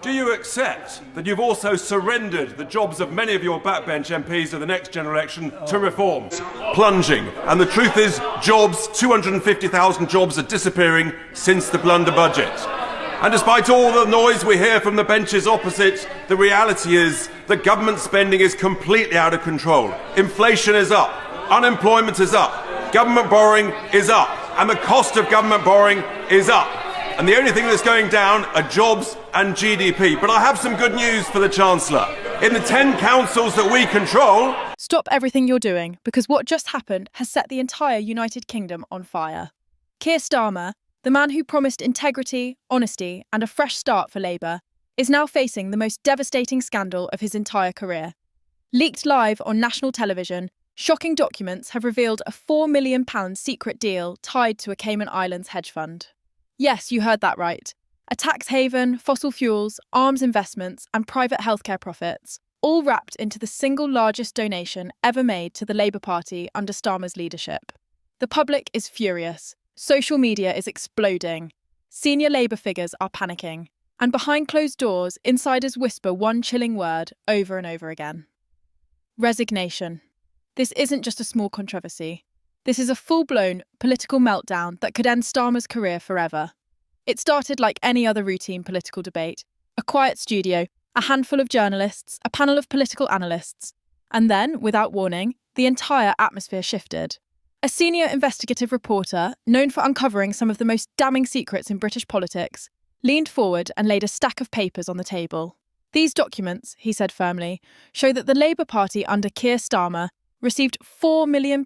Do you accept that you've also surrendered the jobs of many of your backbench MPs of the next general election to Reform? Plunging. And the truth is, jobs, 250,000 jobs are disappearing since the blunder budget. And despite all the noise we hear from the benches opposite, the reality is that government spending is completely out of control. Inflation is up, unemployment is up, government borrowing is up, and the cost of government borrowing is up. And the only thing that's going down are jobs and GDP. But I have some good news for the Chancellor. In the 10 councils that we control... Stop everything you're doing, because what just happened has set the entire United Kingdom on fire. Keir Starmer, the man who promised integrity, honesty and a fresh start for Labour, is now facing the most devastating scandal of his entire career. Leaked live on national television, shocking documents have revealed a £4 million secret deal tied to a Cayman Islands hedge fund. Yes, you heard that right. A tax haven, fossil fuels, arms investments and private healthcare profits, all wrapped into the single largest donation ever made to the Labour Party under Starmer's leadership. The public is furious. Social media is exploding. Senior Labour figures are panicking. And behind closed doors, insiders whisper one chilling word over and over again. Resignation. This isn't just a small controversy. This is a full-blown political meltdown that could end Starmer's career forever. It started like any other routine political debate. A quiet studio, a handful of journalists, a panel of political analysts. And then, without warning, the entire atmosphere shifted. A senior investigative reporter, known for uncovering some of the most damning secrets in British politics, leaned forward and laid a stack of papers on the table. These documents, he said firmly, show that the Labour Party under Keir Starmer received £4 million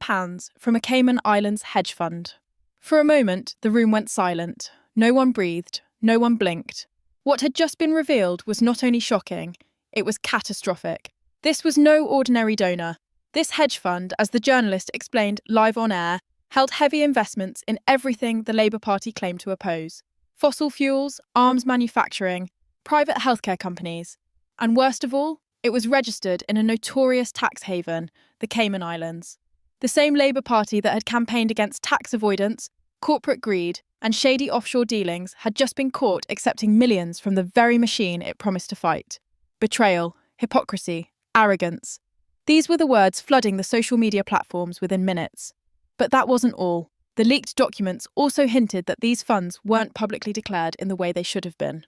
from a Cayman Islands hedge fund. For a moment, the room went silent. No one breathed, no one blinked. What had just been revealed was not only shocking, it was catastrophic. This was no ordinary donor. This hedge fund, as the journalist explained live on air, held heavy investments in everything the Labour Party claimed to oppose. Fossil fuels, arms manufacturing, private healthcare companies, and worst of all, it was registered in a notorious tax haven, the Cayman Islands. The same Labour Party that had campaigned against tax avoidance, corporate greed, and shady offshore dealings had just been caught accepting millions from the very machine it promised to fight. Betrayal, hypocrisy, arrogance. These were the words flooding the social media platforms within minutes. But that wasn't all. The leaked documents also hinted that these funds weren't publicly declared in the way they should have been.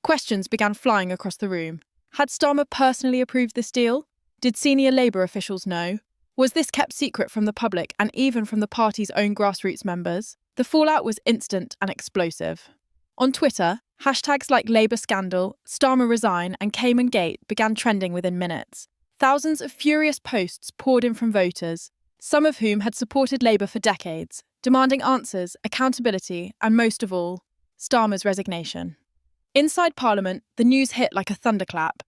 Questions began flying across the room. Had Starmer personally approved this deal? Did senior Labour officials know? Was this kept secret from the public and even from the party's own grassroots members? The fallout was instant and explosive. On Twitter, hashtags like Labour Scandal, Starmer Resign and Cayman Gate began trending within minutes. Thousands of furious posts poured in from voters, some of whom had supported Labour for decades, demanding answers, accountability and, most of all, Starmer's resignation. Inside Parliament, the news hit like a thunderclap.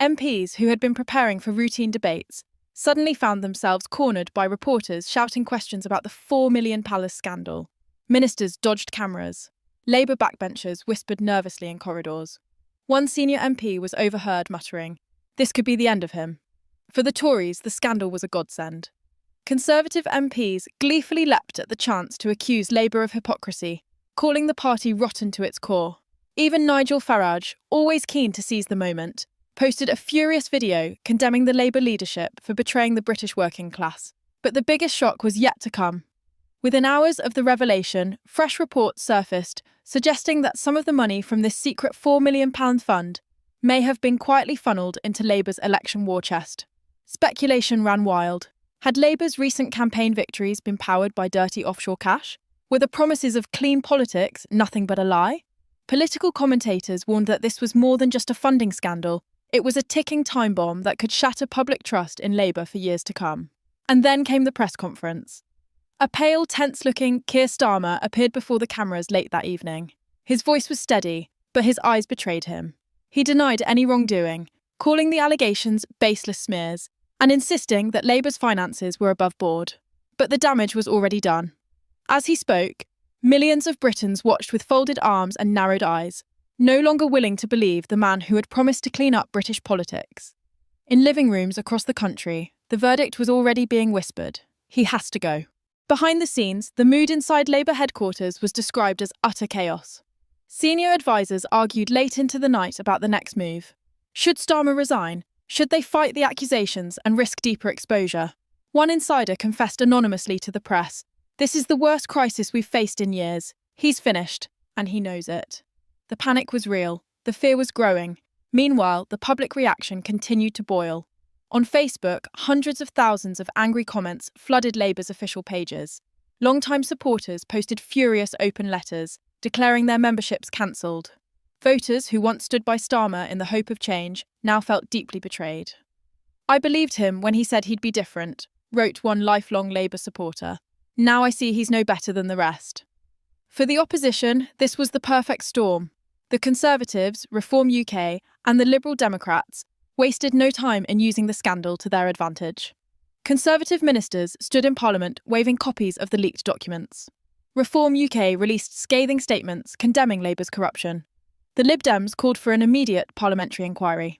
MPs who had been preparing for routine debates suddenly found themselves cornered by reporters shouting questions about the £4 million scandal. Ministers dodged cameras. Labour backbenchers whispered nervously in corridors. One senior MP was overheard muttering, "This could be the end of him." For the Tories, the scandal was a godsend. Conservative MPs gleefully leapt at the chance to accuse Labour of hypocrisy, calling the party rotten to its core. Even Nigel Farage, always keen to seize the moment, posted a furious video condemning the Labour leadership for betraying the British working class. But the biggest shock was yet to come. Within hours of the revelation, fresh reports surfaced suggesting that some of the money from this secret £4 million fund may have been quietly funnelled into Labour's election war chest. Speculation ran wild. Had Labour's recent campaign victories been powered by dirty offshore cash? Were the promises of clean politics nothing but a lie? Political commentators warned that this was more than just a funding scandal. It was a ticking time bomb that could shatter public trust in Labour for years to come. And then came the press conference. A pale, tense-looking Keir Starmer appeared before the cameras late that evening. His voice was steady, but his eyes betrayed him. He denied any wrongdoing, calling the allegations baseless smears, and insisting that Labour's finances were above board. But the damage was already done. As he spoke, millions of Britons watched with folded arms and narrowed eyes, no longer willing to believe the man who had promised to clean up British politics. In living rooms across the country, the verdict was already being whispered. He has to go. Behind the scenes, the mood inside Labour headquarters was described as utter chaos. Senior advisers argued late into the night about the next move. Should Starmer resign? Should they fight the accusations and risk deeper exposure? One insider confessed anonymously to the press, "This is the worst crisis we've faced in years. He's finished, and he knows it." The panic was real. The fear was growing. Meanwhile, the public reaction continued to boil. On Facebook, hundreds of thousands of angry comments flooded Labour's official pages. Longtime supporters posted furious open letters, declaring their memberships cancelled. Voters who once stood by Starmer in the hope of change now felt deeply betrayed. "I believed him when he said he'd be different," wrote one lifelong Labour supporter. "Now I see he's no better than the rest." For the opposition, this was the perfect storm. The Conservatives, Reform UK, and the Liberal Democrats wasted no time in using the scandal to their advantage. Conservative ministers stood in Parliament waving copies of the leaked documents. Reform UK released scathing statements condemning Labour's corruption. The Lib Dems called for an immediate parliamentary inquiry.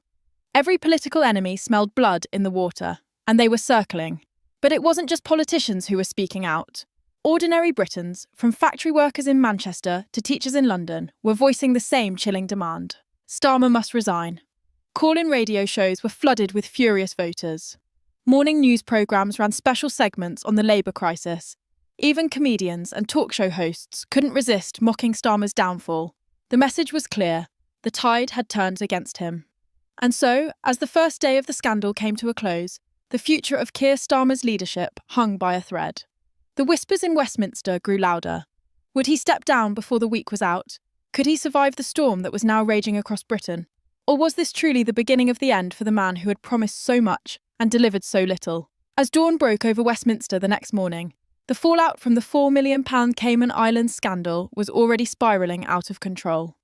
Every political enemy smelled blood in the water, and they were circling. But it wasn't just politicians who were speaking out. Ordinary Britons, from factory workers in Manchester to teachers in London, were voicing the same chilling demand. Starmer must resign. Call-in radio shows were flooded with furious voters. Morning news programmes ran special segments on the Labour crisis. Even comedians and talk show hosts couldn't resist mocking Starmer's downfall. The message was clear. The tide had turned against him. And so, as the first day of the scandal came to a close, the future of Keir Starmer's leadership hung by a thread. The whispers in Westminster grew louder. Would he step down before the week was out? Could he survive the storm that was now raging across Britain? Or was this truly the beginning of the end for the man who had promised so much and delivered so little? As dawn broke over Westminster the next morning, the fallout from the £4 million Cayman Islands scandal was already spiralling out of control.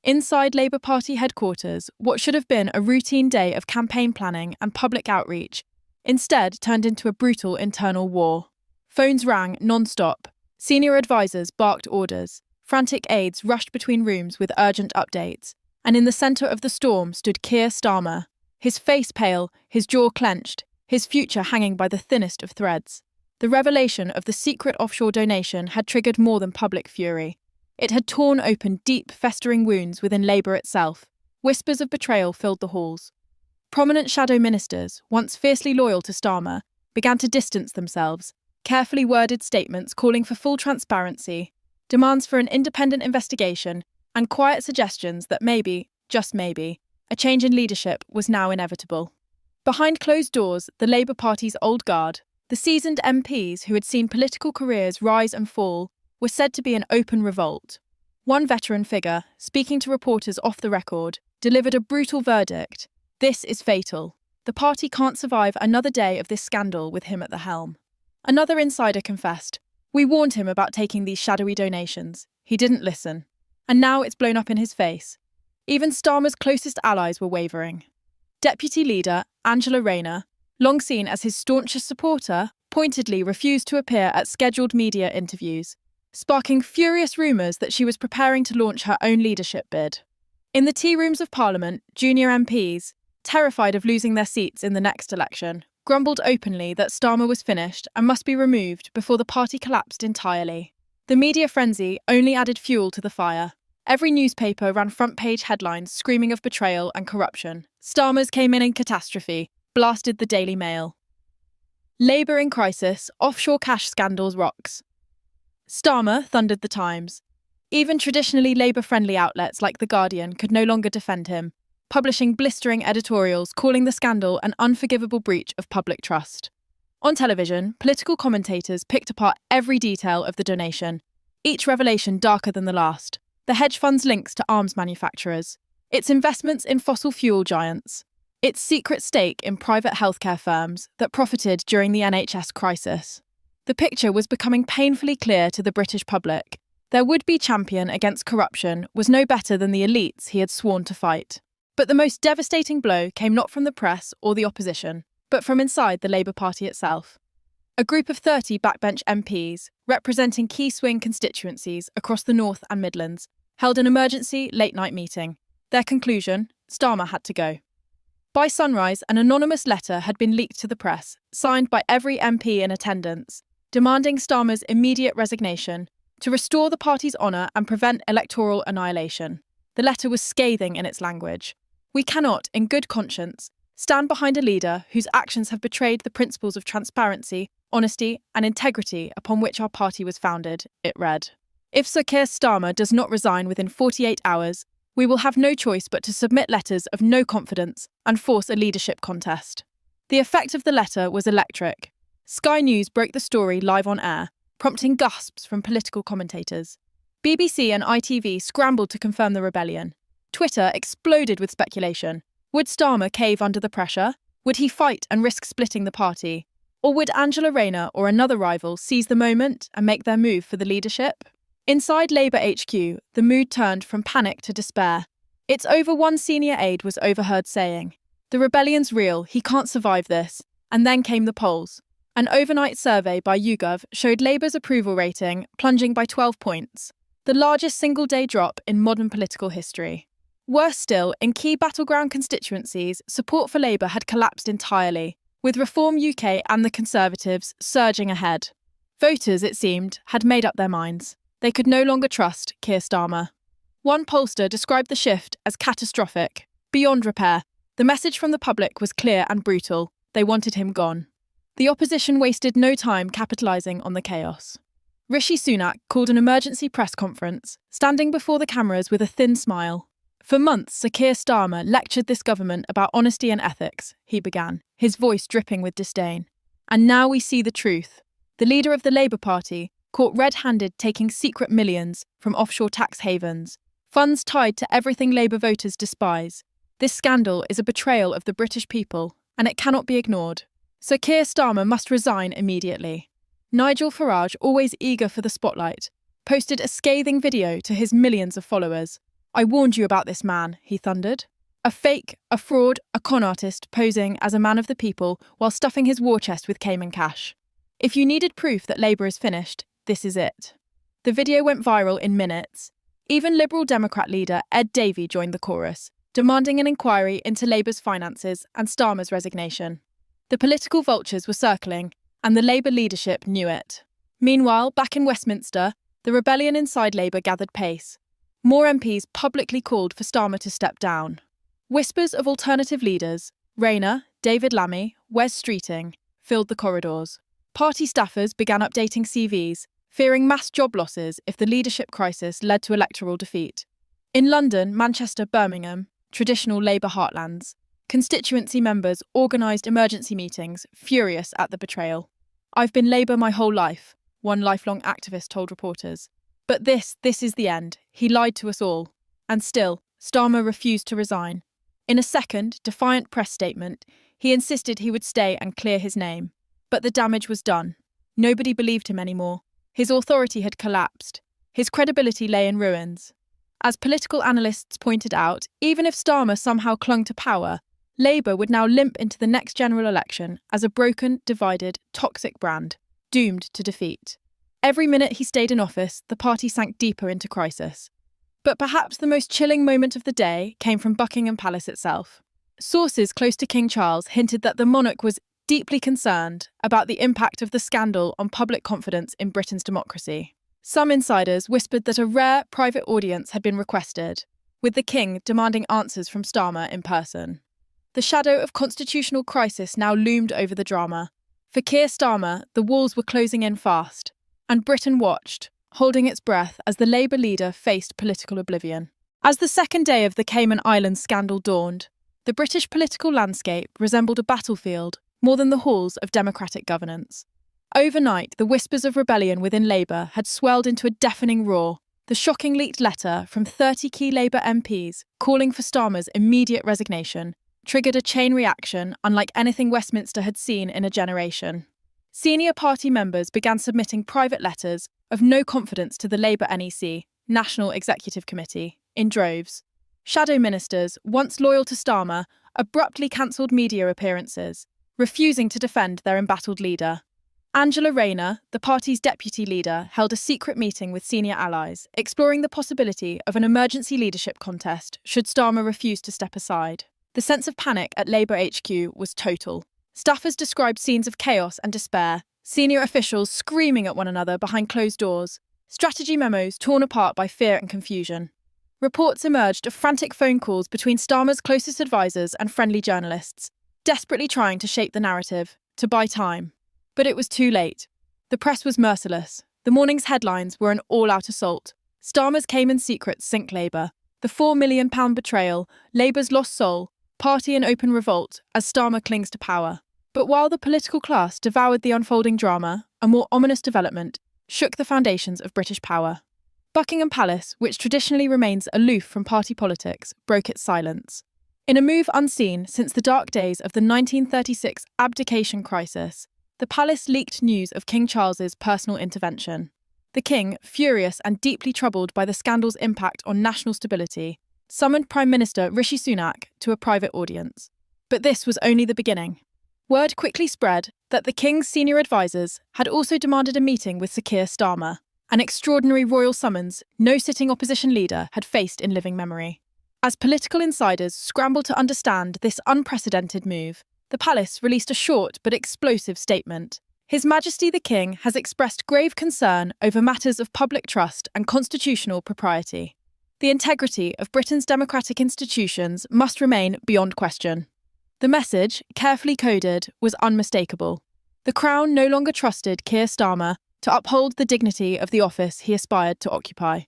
Inside Labour Party headquarters, what should have been a routine day of campaign planning and public outreach instead turned into a brutal internal war. Phones rang non-stop. Senior advisers barked orders. Frantic aides rushed between rooms with urgent updates. And in the centre of the storm stood Keir Starmer, his face pale, his jaw clenched, his future hanging by the thinnest of threads. The revelation of the secret offshore donation had triggered more than public fury. It had torn open deep, festering wounds within Labour itself. Whispers of betrayal filled the halls. Prominent shadow ministers, once fiercely loyal to Starmer, began to distance themselves. Carefully worded statements calling for full transparency, demands for an independent investigation, and quiet suggestions that maybe, just maybe, a change in leadership was now inevitable. Behind closed doors, the Labour Party's old guard, the seasoned MPs who had seen political careers rise and fall, were said to be in open revolt. One veteran figure, speaking to reporters off the record, delivered a brutal verdict. "This is fatal. The party can't survive another day of this scandal with him at the helm." Another insider confessed, "We warned him about taking these shadowy donations. He didn't listen. And now it's blown up in his face." Even Starmer's closest allies were wavering. Deputy leader Angela Rayner, long seen as his staunchest supporter, pointedly refused to appear at scheduled media interviews, sparking furious rumours that she was preparing to launch her own leadership bid. In the tea rooms of Parliament, junior MPs, terrified of losing their seats in the next election, grumbled openly that Starmer was finished and must be removed before the party collapsed entirely. The media frenzy only added fuel to the fire. Every newspaper ran front-page headlines screaming of betrayal and corruption. Starmer's came in catastrophe, blasted the Daily Mail. Labour in crisis, offshore cash scandals rocks. Starmer, thundered the Times. Even traditionally Labour-friendly outlets like The Guardian could no longer defend him, publishing blistering editorials calling the scandal an unforgivable breach of public trust. On television, political commentators picked apart every detail of the donation, each revelation darker than the last. The hedge fund's links to arms manufacturers, its investments in fossil fuel giants, its secret stake in private healthcare firms that profited during the NHS crisis. The picture was becoming painfully clear to the British public. Their would-be champion against corruption was no better than the elites he had sworn to fight. But the most devastating blow came not from the press or the opposition, but from inside the Labour Party itself. A group of 30 backbench MPs, representing key swing constituencies across the North and Midlands, held an emergency late-night meeting. Their conclusion: Starmer had to go. By sunrise, an anonymous letter had been leaked to the press, signed by every MP in attendance, demanding Starmer's immediate resignation, to restore the party's honour and prevent electoral annihilation. The letter was scathing in its language. We cannot, in good conscience, stand behind a leader whose actions have betrayed the principles of transparency, honesty, and integrity upon which our party was founded, it read. If Sir Keir Starmer does not resign within 48 hours, we will have no choice but to submit letters of no confidence and force a leadership contest. The effect of the letter was electric. Sky News broke the story live on air, prompting gasps from political commentators. BBC and ITV scrambled to confirm the rebellion. Twitter exploded with speculation. Would Starmer cave under the pressure? Would he fight and risk splitting the party? Or would Angela Rayner or another rival seize the moment and make their move for the leadership? Inside Labour HQ, the mood turned from panic to despair. It's over one senior aide was overheard saying, "The rebellion's real, he can't survive this." And then came the polls. An overnight survey by YouGov showed Labour's approval rating plunging by 12 points, the largest single-day drop in modern political history. Worse still, in key battleground constituencies, support for Labour had collapsed entirely, with Reform UK and the Conservatives surging ahead. Voters, it seemed, had made up their minds. They could no longer trust Keir Starmer. One pollster described the shift as catastrophic, beyond repair. The message from the public was clear and brutal. They wanted him gone. The opposition wasted no time capitalising on the chaos. Rishi Sunak called an emergency press conference, standing before the cameras with a thin smile. For months, Sir Keir Starmer lectured this government about honesty and ethics, he began, his voice dripping with disdain. And now we see the truth. The leader of the Labour Party, caught red-handed taking secret millions from offshore tax havens, funds tied to everything Labour voters despise. This scandal is a betrayal of the British people, and it cannot be ignored. Sir Keir Starmer must resign immediately. Nigel Farage, always eager for the spotlight, posted a scathing video to his millions of followers. "I warned you about this man," he thundered. A fake, a fraud, a con artist posing as a man of the people while stuffing his war chest with Cayman cash. If you needed proof that Labour is finished, this is it. The video went viral in minutes. Even Liberal Democrat leader Ed Davey joined the chorus, demanding an inquiry into Labour's finances and Starmer's resignation. The political vultures were circling, and the Labour leadership knew it. Meanwhile, back in Westminster, the rebellion inside Labour gathered pace. More MPs publicly called for Starmer to step down. Whispers of alternative leaders, Rayner, David Lammy, Wes Streeting, filled the corridors. Party staffers began updating CVs, fearing mass job losses if the leadership crisis led to electoral defeat. In London, Manchester, Birmingham, traditional Labour heartlands, constituency members organised emergency meetings, furious at the betrayal. "I've been Labour my whole life," one lifelong activist told reporters. "But this is the end. He lied to us all." And still, Starmer refused to resign. In a second, defiant press statement, he insisted he would stay and clear his name. But the damage was done. Nobody believed him anymore. His authority had collapsed. His credibility lay in ruins. As political analysts pointed out, even if Starmer somehow clung to power, Labour would now limp into the next general election as a broken, divided, toxic brand, doomed to defeat. Every minute he stayed in office, the party sank deeper into crisis. But perhaps the most chilling moment of the day came from Buckingham Palace itself. Sources close to King Charles hinted that the monarch was deeply concerned about the impact of the scandal on public confidence in Britain's democracy. Some insiders whispered that a rare private audience had been requested, with the king demanding answers from Starmer in person. The shadow of constitutional crisis now loomed over the drama. For Keir Starmer, the walls were closing in fast, and Britain watched, holding its breath as the Labour leader faced political oblivion. As the second day of the Cayman Islands scandal dawned, the British political landscape resembled a battlefield more than the halls of democratic governance. Overnight, the whispers of rebellion within Labour had swelled into a deafening roar. The shocking leaked letter from 30 key Labour MPs calling for Starmer's immediate resignation triggered a chain reaction unlike anything Westminster had seen in a generation. Senior party members began submitting private letters of no confidence to the Labour NEC, National Executive Committee, in droves. Shadow ministers, once loyal to Starmer, abruptly cancelled media appearances, refusing to defend their embattled leader. Angela Rayner, the party's deputy leader, held a secret meeting with senior allies, exploring the possibility of an emergency leadership contest should Starmer refuse to step aside. The sense of panic at Labour HQ was total. Staffers described scenes of chaos and despair, senior officials screaming at one another behind closed doors. Strategy memos torn apart by fear and confusion. Reports emerged of frantic phone calls between Starmer's closest advisors and friendly journalists, desperately trying to shape the narrative, to buy time. But it was too late. The press was merciless. The morning's headlines were an all-out assault. Starmer's Cayman secrets sink Labour. The £4 million betrayal, Labour's lost soul, party in open revolt as Starmer clings to power. But while the political class devoured the unfolding drama, a more ominous development shook the foundations of British power. Buckingham Palace, which traditionally remains aloof from party politics, broke its silence. In a move unseen since the dark days of the 1936 abdication crisis, the palace leaked news of King Charles's personal intervention. The king, furious and deeply troubled by the scandal's impact on national stability, summoned Prime Minister Rishi Sunak to a private audience. But this was only the beginning. Word quickly spread that the king's senior advisors had also demanded a meeting with Sir Keir Starmer, an extraordinary royal summons no sitting opposition leader had faced in living memory. As political insiders scrambled to understand this unprecedented move, the palace released a short but explosive statement. His Majesty the King has expressed grave concern over matters of public trust and constitutional propriety. The integrity of Britain's democratic institutions must remain beyond question. The message, carefully coded, was unmistakable. The Crown no longer trusted Keir Starmer to uphold the dignity of the office he aspired to occupy.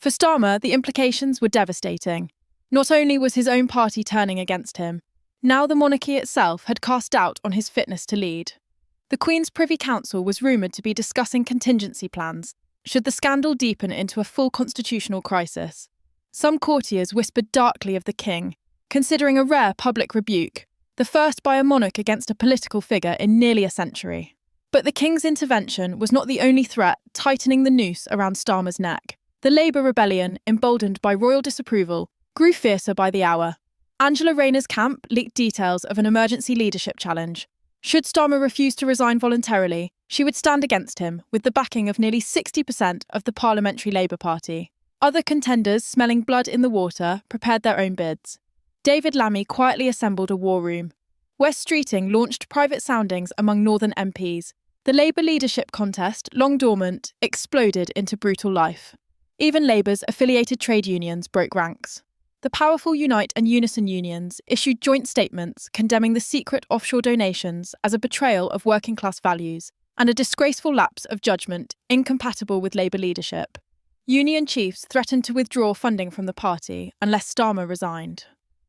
For Starmer, the implications were devastating. Not only was his own party turning against him, now the monarchy itself had cast doubt on his fitness to lead. The Queen's Privy Council was rumoured to be discussing contingency plans should the scandal deepen into a full constitutional crisis. Some courtiers whispered darkly of the king, considering a rare public rebuke, the first by a monarch against a political figure in nearly a century. But the king's intervention was not the only threat tightening the noose around Starmer's neck. The Labour rebellion, emboldened by royal disapproval, grew fiercer by the hour. Angela Rayner's camp leaked details of an emergency leadership challenge. Should Starmer refuse to resign voluntarily, she would stand against him with the backing of nearly 60% of the Parliamentary Labour Party. Other contenders, smelling blood in the water, prepared their own bids. David Lammy quietly assembled a war room. West Streeting launched private soundings among Northern MPs. The Labour leadership contest, long dormant, exploded into brutal life. Even Labour's affiliated trade unions broke ranks. The powerful Unite and Unison unions issued joint statements condemning the secret offshore donations as a betrayal of working-class values and a disgraceful lapse of judgment incompatible with Labour leadership. Union chiefs threatened to withdraw funding from the party unless Starmer resigned.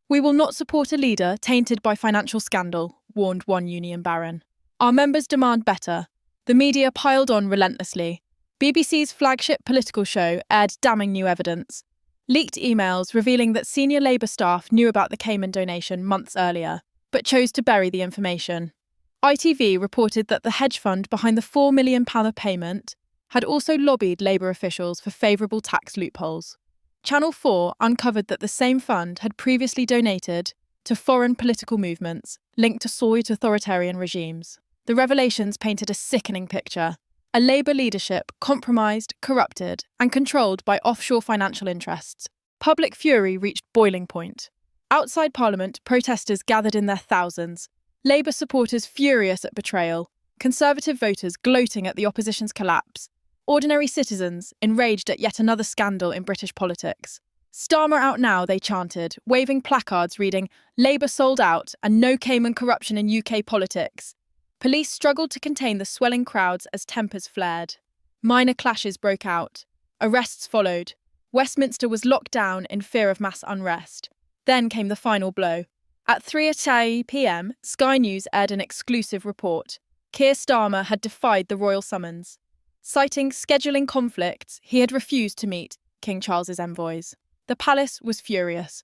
"We will not support a leader tainted by financial scandal," warned one union baron. "Our members demand better." The media piled on relentlessly. BBC's flagship political show aired damning new evidence. Leaked emails revealing that senior Labour staff knew about the Cayman donation months earlier, but chose to bury the information. ITV reported that the hedge fund behind the £4 million payment had also lobbied Labour officials for favourable tax loopholes. Channel 4 uncovered that the same fund had previously donated to foreign political movements linked to Soviet authoritarian regimes. The revelations painted a sickening picture. A Labour leadership compromised, corrupted, and controlled by offshore financial interests. Public fury reached boiling point. Outside Parliament, protesters gathered in their thousands. Labour supporters furious at betrayal, Conservative voters gloating at the opposition's collapse, ordinary citizens enraged at yet another scandal in British politics. "Starmer out now," they chanted, waving placards reading, "Labour sold out and no Cayman corruption in UK politics." Police struggled to contain the swelling crowds as tempers flared. Minor clashes broke out. Arrests followed. Westminster was locked down in fear of mass unrest. Then came the final blow. At 3:30 p.m, Sky News aired an exclusive report. Keir Starmer had defied the royal summons. Citing scheduling conflicts, he had refused to meet King Charles's envoys. The palace was furious.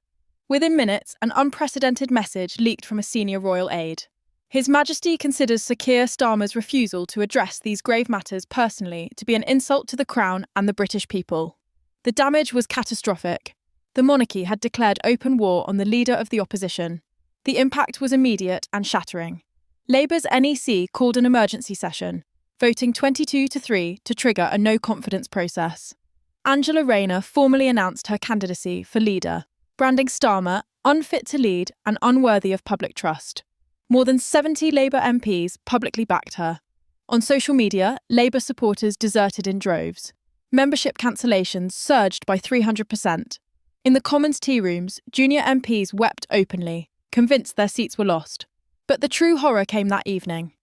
Within minutes, an unprecedented message leaked from a senior royal aide. His Majesty considers Sir Keir Starmer's refusal to address these grave matters personally to be an insult to the Crown and the British people. The damage was catastrophic. The monarchy had declared open war on the leader of the opposition. The impact was immediate and shattering. Labour's NEC called an emergency session, voting 22-3 to trigger a no-confidence process. Angela Rayner formally announced her candidacy for leader, branding Starmer unfit to lead and unworthy of public trust. More than 70 Labour MPs publicly backed her. On social media, Labour supporters deserted in droves. Membership cancellations surged by 300%. In the Commons tea rooms, junior MPs wept openly, convinced their seats were lost. But the true horror came that evening.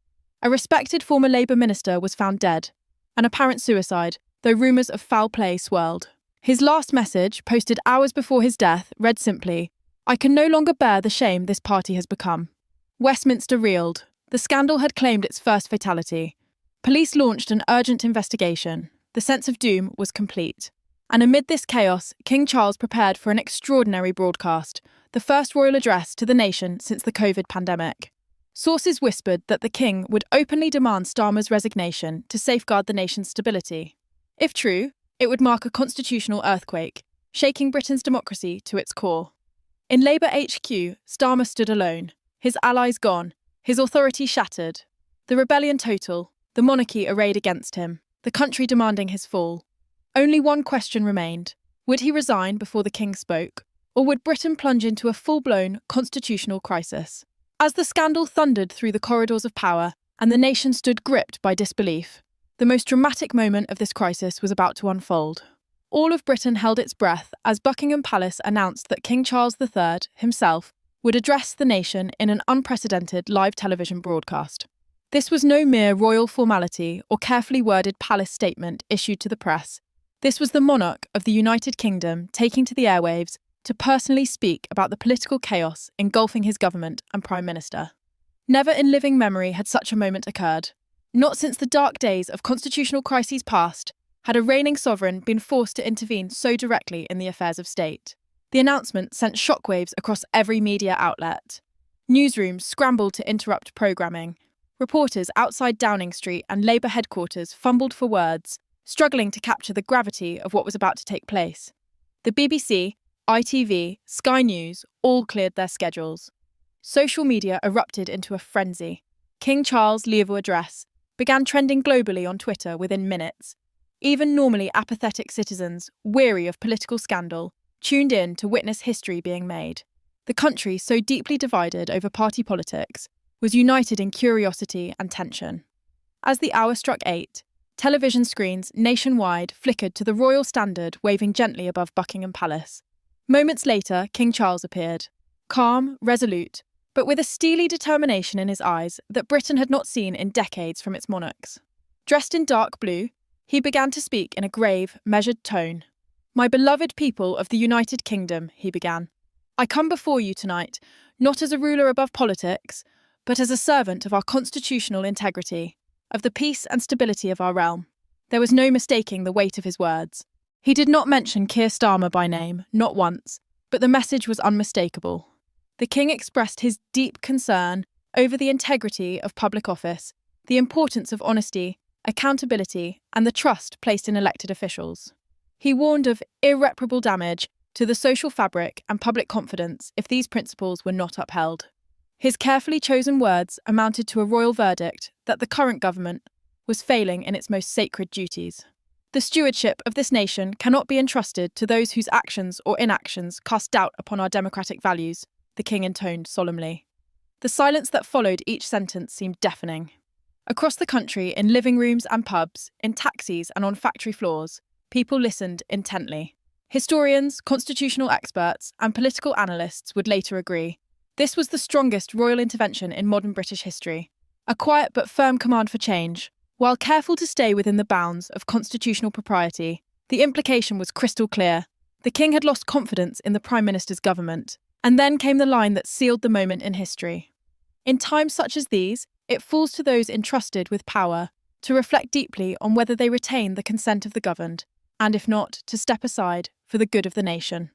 A respected former Labour minister was found dead, an apparent suicide, though rumours of foul play swirled. His last message, posted hours before his death, read simply, "I can no longer bear the shame this party has become." Westminster reeled. The scandal had claimed its first fatality. Police launched an urgent investigation. The sense of doom was complete. And amid this chaos, King Charles prepared for an extraordinary broadcast, the first royal address to the nation since the COVID pandemic. Sources whispered that the king would openly demand Starmer's resignation to safeguard the nation's stability. If true, it would mark a constitutional earthquake, shaking Britain's democracy to its core. In Labour HQ, Starmer stood alone, his allies gone, his authority shattered. The rebellion total, the monarchy arrayed against him, the country demanding his fall. Only one question remained. Would he resign before the king spoke, or would Britain plunge into a full-blown constitutional crisis? As the scandal thundered through the corridors of power and the nation stood gripped by disbelief, the most dramatic moment of this crisis was about to unfold. All of Britain held its breath as Buckingham Palace announced that King Charles III, himself, would address the nation in an unprecedented live television broadcast. This was no mere royal formality or carefully worded palace statement issued to the press. This was the monarch of the United Kingdom taking to the airwaves to personally speak about the political chaos engulfing his government and Prime Minister. Never in living memory had such a moment occurred. Not since the dark days of constitutional crises past had a reigning sovereign been forced to intervene so directly in the affairs of state. The announcement sent shockwaves across every media outlet. Newsrooms scrambled to interrupt programming. Reporters outside Downing Street and Labour headquarters fumbled for words, struggling to capture the gravity of what was about to take place. The BBC, ITV, Sky News all cleared their schedules. Social media erupted into a frenzy. King Charles' Leave address began trending globally on Twitter within minutes. Even normally apathetic citizens, weary of political scandal, tuned in to witness history being made. The country, so deeply divided over party politics, was united in curiosity and tension. As the hour struck 8, television screens nationwide flickered to the royal standard waving gently above Buckingham Palace. Moments later, King Charles appeared, calm, resolute, but with a steely determination in his eyes that Britain had not seen in decades from its monarchs. Dressed in dark blue, he began to speak in a grave, measured tone. "My beloved people of the United Kingdom," he began, "I come before you tonight, not as a ruler above politics, but as a servant of our constitutional integrity, of the peace and stability of our realm." There was no mistaking the weight of his words. He did not mention Keir Starmer by name, not once, but the message was unmistakable. The king expressed his deep concern over the integrity of public office, the importance of honesty, accountability, and the trust placed in elected officials. He warned of irreparable damage to the social fabric and public confidence if these principles were not upheld. His carefully chosen words amounted to a royal verdict that the current government was failing in its most sacred duties. The stewardship of this nation cannot be entrusted to those whose actions or inactions cast doubt upon our democratic values, the king intoned solemnly. The silence that followed each sentence seemed deafening. Across the country, in living rooms and pubs, in taxis and on factory floors, people listened intently. Historians, constitutional experts, and political analysts would later agree. This was the strongest royal intervention in modern British history. A quiet but firm command for change. While careful to stay within the bounds of constitutional propriety, the implication was crystal clear. The king had lost confidence in the Prime Minister's government. And then came the line that sealed the moment in history. In times such as these, it falls to those entrusted with power to reflect deeply on whether they retain the consent of the governed, and if not, to step aside for the good of the nation.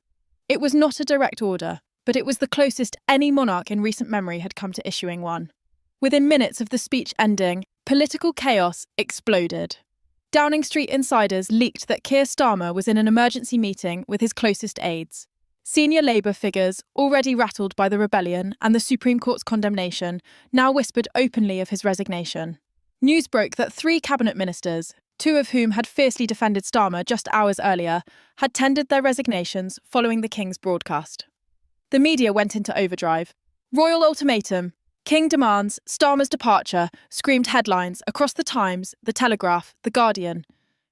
It was not a direct order, but it was the closest any monarch in recent memory had come to issuing one. Within minutes of the speech ending, political chaos exploded. Downing Street insiders leaked that Keir Starmer was in an emergency meeting with his closest aides. Senior Labour figures, already rattled by the rebellion and the Supreme Court's condemnation, now whispered openly of his resignation. News broke that 3 cabinet ministers, 2 of whom had fiercely defended Starmer just hours earlier, had tendered their resignations following the King's broadcast. The media went into overdrive. "Royal ultimatum. King demands Starmer's departure," screamed headlines across the Times, the Telegraph, the Guardian.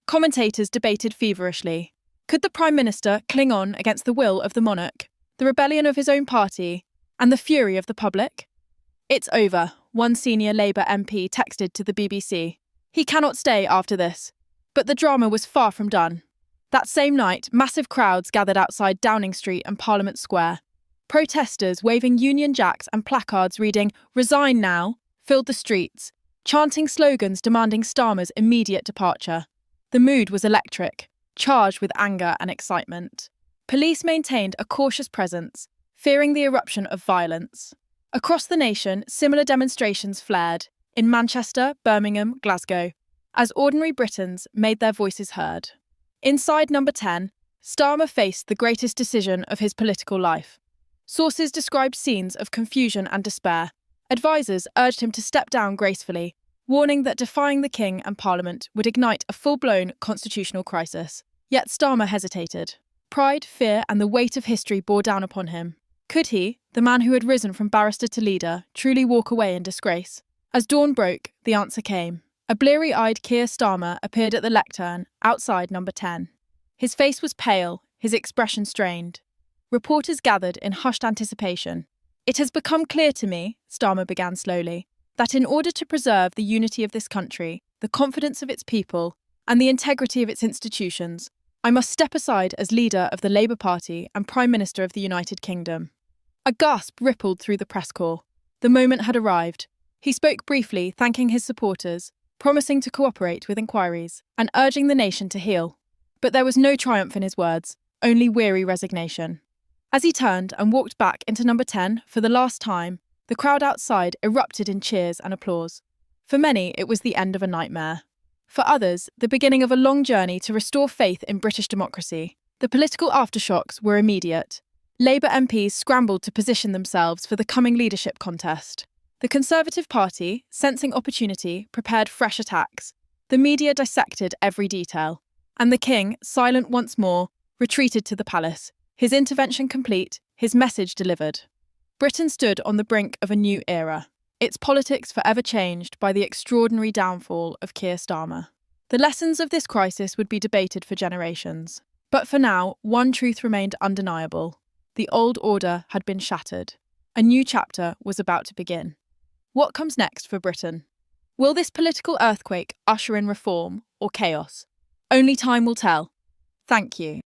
Commentators debated feverishly. Could the Prime Minister cling on against the will of the monarch, the rebellion of his own party, and the fury of the public? "It's over," one senior Labour MP texted to the BBC. "He cannot stay after this." But the drama was far from done. That same night, massive crowds gathered outside Downing Street and Parliament Square. Protesters waving Union Jacks and placards reading "Resign now" filled the streets, chanting slogans demanding Starmer's immediate departure. The mood was electric, charged with anger and excitement. Police maintained a cautious presence, fearing the eruption of violence. Across the nation, similar demonstrations flared, in Manchester, Birmingham, Glasgow, as ordinary Britons made their voices heard. Inside Number 10, Starmer faced the greatest decision of his political life. Sources described scenes of confusion and despair. Advisors urged him to step down gracefully, warning that defying the King and Parliament would ignite a full-blown constitutional crisis. Yet Starmer hesitated. Pride, fear, and the weight of history bore down upon him. Could he, the man who had risen from barrister to leader, truly walk away in disgrace? As dawn broke, the answer came. A bleary-eyed Keir Starmer appeared at the lectern outside Number 10. His face was pale, his expression strained. Reporters gathered in hushed anticipation. "It has become clear to me," Starmer began slowly, "that in order to preserve the unity of this country, the confidence of its people, and the integrity of its institutions, I must step aside as leader of the Labour Party and Prime Minister of the United Kingdom." A gasp rippled through the press corps. The moment had arrived. He spoke briefly, thanking his supporters, promising to cooperate with inquiries, and urging the nation to heal. But there was no triumph in his words, only weary resignation. As he turned and walked back into Number 10 for the last time, the crowd outside erupted in cheers and applause. For many, it was the end of a nightmare. For others, the beginning of a long journey to restore faith in British democracy. The political aftershocks were immediate. Labour MPs scrambled to position themselves for the coming leadership contest. The Conservative Party, sensing opportunity, prepared fresh attacks. The media dissected every detail. And the King, silent once more, retreated to the palace, his intervention complete, his message delivered. Britain stood on the brink of a new era, its politics forever changed by the extraordinary downfall of Keir Starmer. The lessons of this crisis would be debated for generations. But for now, one truth remained undeniable. The old order had been shattered. A new chapter was about to begin. What comes next for Britain? Will this political earthquake usher in reform or chaos? Only time will tell. Thank you.